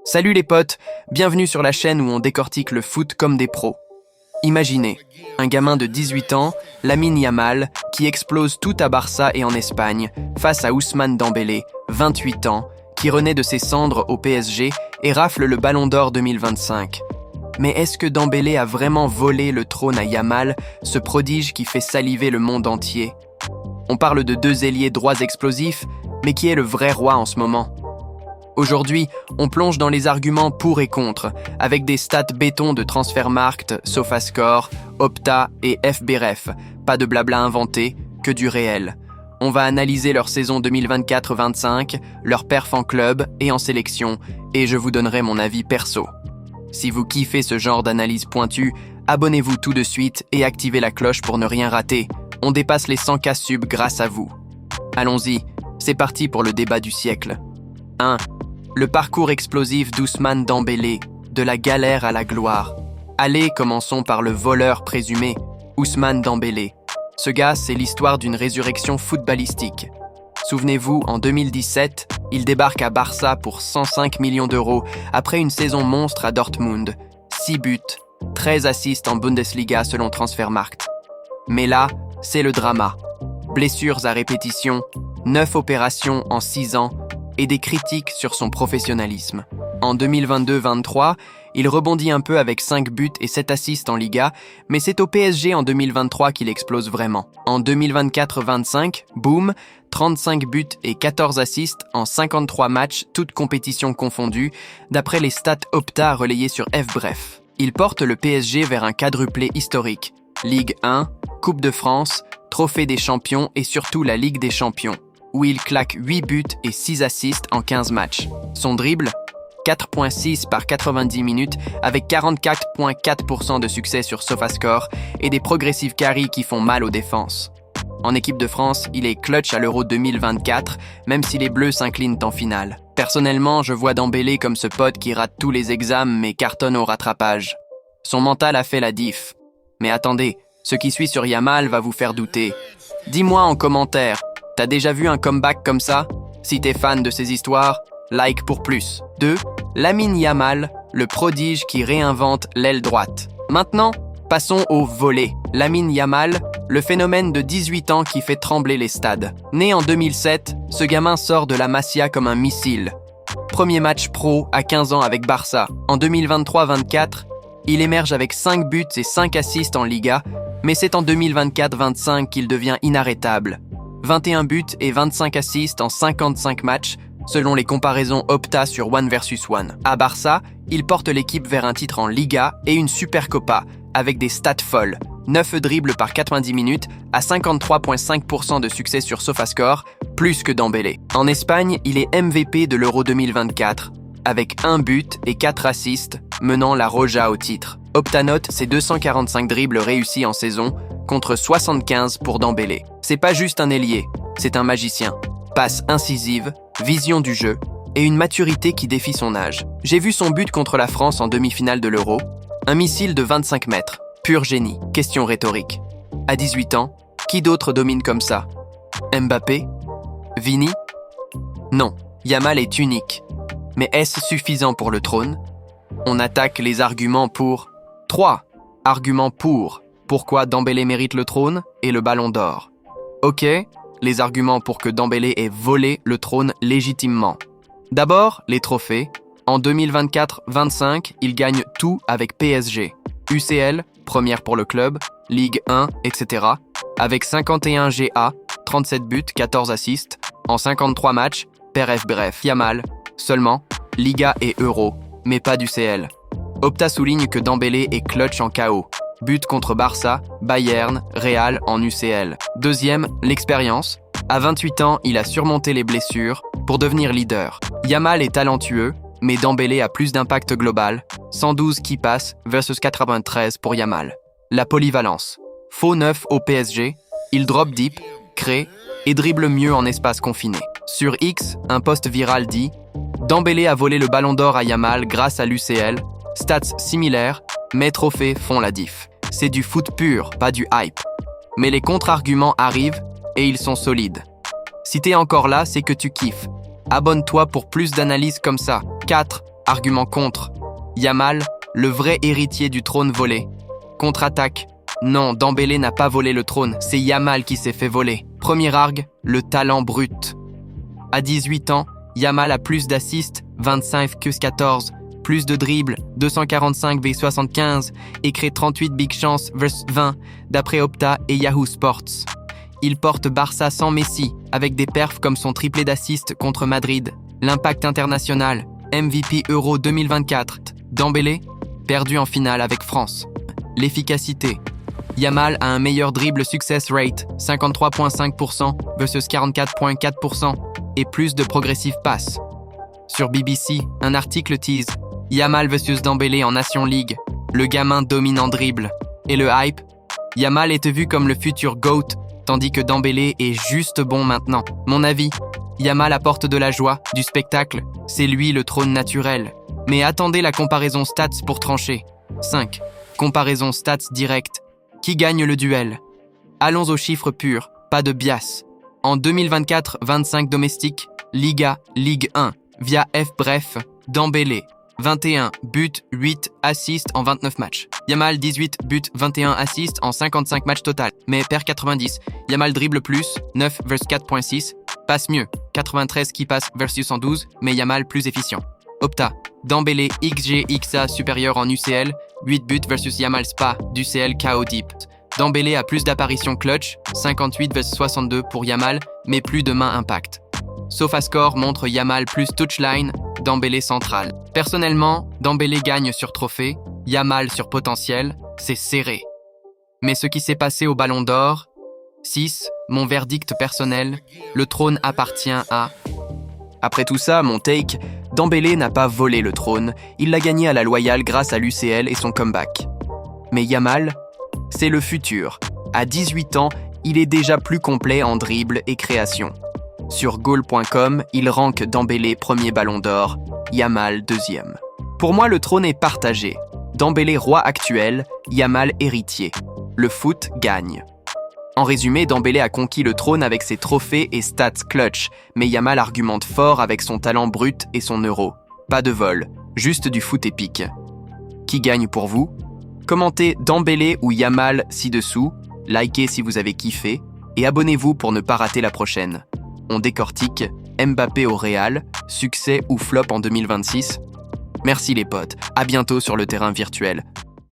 Salut les potes, bienvenue sur la chaîne où on décortique le foot comme des pros. Imaginez, un gamin de 18 ans, Lamine Yamal, qui explose tout à Barça et en Espagne, face à Ousmane Dembélé, 28 ans, qui renaît de ses cendres au PSG et rafle le Ballon d'Or 2025. Mais est-ce que Dembélé a vraiment volé le trône à Yamal, ce prodige qui fait saliver le monde entier? On parle de deux ailiers droits explosifs, mais qui est le vrai roi en ce moment? Aujourd'hui, on plonge dans les arguments pour et contre, avec des stats béton de Transfermarkt, SofaScore, Opta et FBref. Pas de blabla inventé, que du réel. On va analyser leur saison 2024-25, leur perf en club et en sélection, et je vous donnerai mon avis perso. Si vous kiffez ce genre d'analyse pointue, abonnez-vous tout de suite et activez la cloche pour ne rien rater. On dépasse les 100K subs grâce à vous. Allons-y, c'est parti pour le débat du siècle. 1. Le parcours explosif d'Ousmane Dembélé, de la galère à la gloire. Allez, commençons par le voleur présumé, Ousmane Dembélé. Ce gars, c'est l'histoire d'une résurrection footballistique. Souvenez-vous, en 2017, il débarque à Barça pour 105 millions d'euros après une saison monstre à Dortmund. 6 buts, 13 assists en Bundesliga selon Transfermarkt. Mais là, c'est le drama. Blessures à répétition, 9 opérations en 6 ans, et des critiques sur son professionnalisme. En 2022-23, il rebondit un peu avec 5 buts et 7 assists en Liga, mais c'est au PSG en 2023 qu'il explose vraiment. En 2024-25, boum, 35 buts et 14 assists en 53 matchs, toutes compétitions confondues, d'après les stats Opta relayées sur FBref. Il porte le PSG vers un quadruplé historique. Ligue 1, Coupe de France, Trophée des champions et surtout la Ligue des champions, où il claque 8 buts et 6 assists en 15 matchs. Son dribble, 4.6 par 90 minutes avec 44.4% de succès sur SofaScore et des progressive carries qui font mal aux défenses. En équipe de France, il est clutch à l'Euro 2024, même si les Bleus s'inclinent en finale. Personnellement, je vois Dembélé comme ce pote qui rate tous les examens mais cartonne au rattrapage. Son mental a fait la diff. Mais attendez, ce qui suit sur Yamal va vous faire douter. Dis-moi en commentaire, t'as déjà vu un comeback comme ça? Si t'es fan de ces histoires, like pour plus. 2. Lamine Yamal, le prodige qui réinvente l'aile droite. Maintenant, passons au volley. Lamine Yamal, le phénomène de 18 ans qui fait trembler les stades. Né en 2007, ce gamin sort de la Masia comme un missile. Premier match pro à 15 ans avec Barça. En 2023-24, il émerge avec 5 buts et 5 assists en Liga, mais c'est en 2024-25 qu'il devient inarrêtable. 21 buts et 25 assists en 55 matchs, selon les comparaisons Opta sur One vs One. À Barça, il porte l'équipe vers un titre en Liga et une Supercopa, avec des stats folles. 9 dribbles par 90 minutes, à 53.5% de succès sur SofaScore, plus que Dembélé. En Espagne, il est MVP de l'Euro 2024, avec 1 but et 4 assists, menant la Roja au titre. Opta note ses 245 dribbles réussis en saison, contre 75 pour Dembélé. C'est pas juste un ailier, c'est un magicien. Passe incisive, vision du jeu et une maturité qui défie son âge. J'ai vu son but contre la France en demi-finale de l'Euro. Un missile de 25 mètres, pur génie. Question rhétorique. À 18 ans, qui d'autre domine comme ça? Mbappé? Vini? Non, Yamal est unique. Mais est-ce suffisant pour le trône? On attaque les arguments pour... 3. Arguments pour. Pourquoi Dembélé mérite le trône et le Ballon d'Or. Ok, les arguments pour que Dembélé ait volé le trône légitimement. D'abord, les trophées. En 2024-25, il gagne tout avec PSG. UCL, première pour le club, Ligue 1, etc. Avec 51 GA, 37 buts, 14 assists, en 53 matchs, FBref. Yamal, seulement, Liga et Euro, mais pas d'UCL. Opta souligne que Dembélé est clutch en KO. But contre Barça, Bayern, Real en UCL. Deuxième, l'expérience. À 28 ans, il a surmonté les blessures pour devenir leader. Yamal est talentueux, mais Dembélé a plus d'impact global. 112 qui passent versus 93 pour Yamal. La polyvalence. Faux neuf au PSG, il drop deep, crée et dribble mieux en espace confiné. Sur X, un post viral dit « Dembélé a volé le Ballon d'Or à Yamal grâce à l'UCL. Stats similaires, mais trophées font la diff. » C'est du foot pur, pas du hype. Mais les contre-arguments arrivent et ils sont solides. Si t'es encore là, c'est que tu kiffes. Abonne-toi pour plus d'analyses comme ça. 4. Argument contre. Yamal, le vrai héritier du trône volé. Contre-attaque. Non, Dembélé n'a pas volé le trône, c'est Yamal qui s'est fait voler. Premier argue, le talent brut. À 18 ans, Yamal a plus d'assists, 25 que 14, plus de dribbles, 245 v 75, et crée 38 big chances vs 20, d'après Opta et Yahoo Sports. Il porte Barça sans Messi, avec des perfs comme son triplé d'assists contre Madrid. L'impact international, MVP Euro 2024. Dembélé, perdu en finale avec France. L'efficacité. Yamal a un meilleur dribble success rate, 53,5% versus 44,4%, et plus de progressive pass. Sur BBC, un article tease Yamal vs Dembélé en Nation League. Le gamin domine en dribble. Et le hype? Yamal est vu comme le futur GOAT, tandis que Dembélé est juste bon maintenant. Mon avis, Yamal apporte de la joie, du spectacle, c'est lui le trône naturel. Mais attendez la comparaison stats pour trancher. 5. Comparaison stats directe. Qui gagne le duel? Allons aux chiffres purs, pas de bias. En 2024, 25 domestiques, Liga, Ligue 1, via F-Bref, Dembélé, 21 buts, 8 assists en 29 matchs. Yamal, 18 buts, 21 assists en 55 matchs total, mais perd 90. Yamal dribble plus, 9 versus 4.6, passe mieux, 93 qui passe versus 112, mais Yamal plus efficient. Opta, Dembélé XG/XA supérieur en UCL, 8 buts versus Yamal Spa, d'UCL KO Deep. Dembélé a plus d'apparitions clutch, 58 versus 62 pour Yamal, mais plus de main impact. SofaScore montre Yamal plus touchline, Dembélé central. Personnellement, Dembélé gagne sur trophée, Yamal sur potentiel, c'est serré. Mais ce qui s'est passé au Ballon d'Or? 6. Mon verdict personnel, le trône appartient à... Après tout ça, mon take, Dembélé n'a pas volé le trône, il l'a gagné à la loyale grâce à l'UCL et son comeback. Mais Yamal, c'est le futur. À 18 ans, il est déjà plus complet en dribble et création. Sur goal.com, il rank Dembélé premier ballon d'or, Yamal deuxième. Pour moi, le trône est partagé. Dembélé roi actuel, Yamal héritier. Le foot gagne. En résumé, Dembélé a conquis le trône avec ses trophées et stats clutch, mais Yamal argumente fort avec son talent brut et son euro. Pas de vol, juste du foot épique. Qui gagne pour vous? Commentez Dembélé ou Yamal ci-dessous, likez si vous avez kiffé, et abonnez-vous pour ne pas rater la prochaine. On décortique Mbappé au Real, succès ou flop en 2026. Merci les potes, à bientôt sur le terrain virtuel.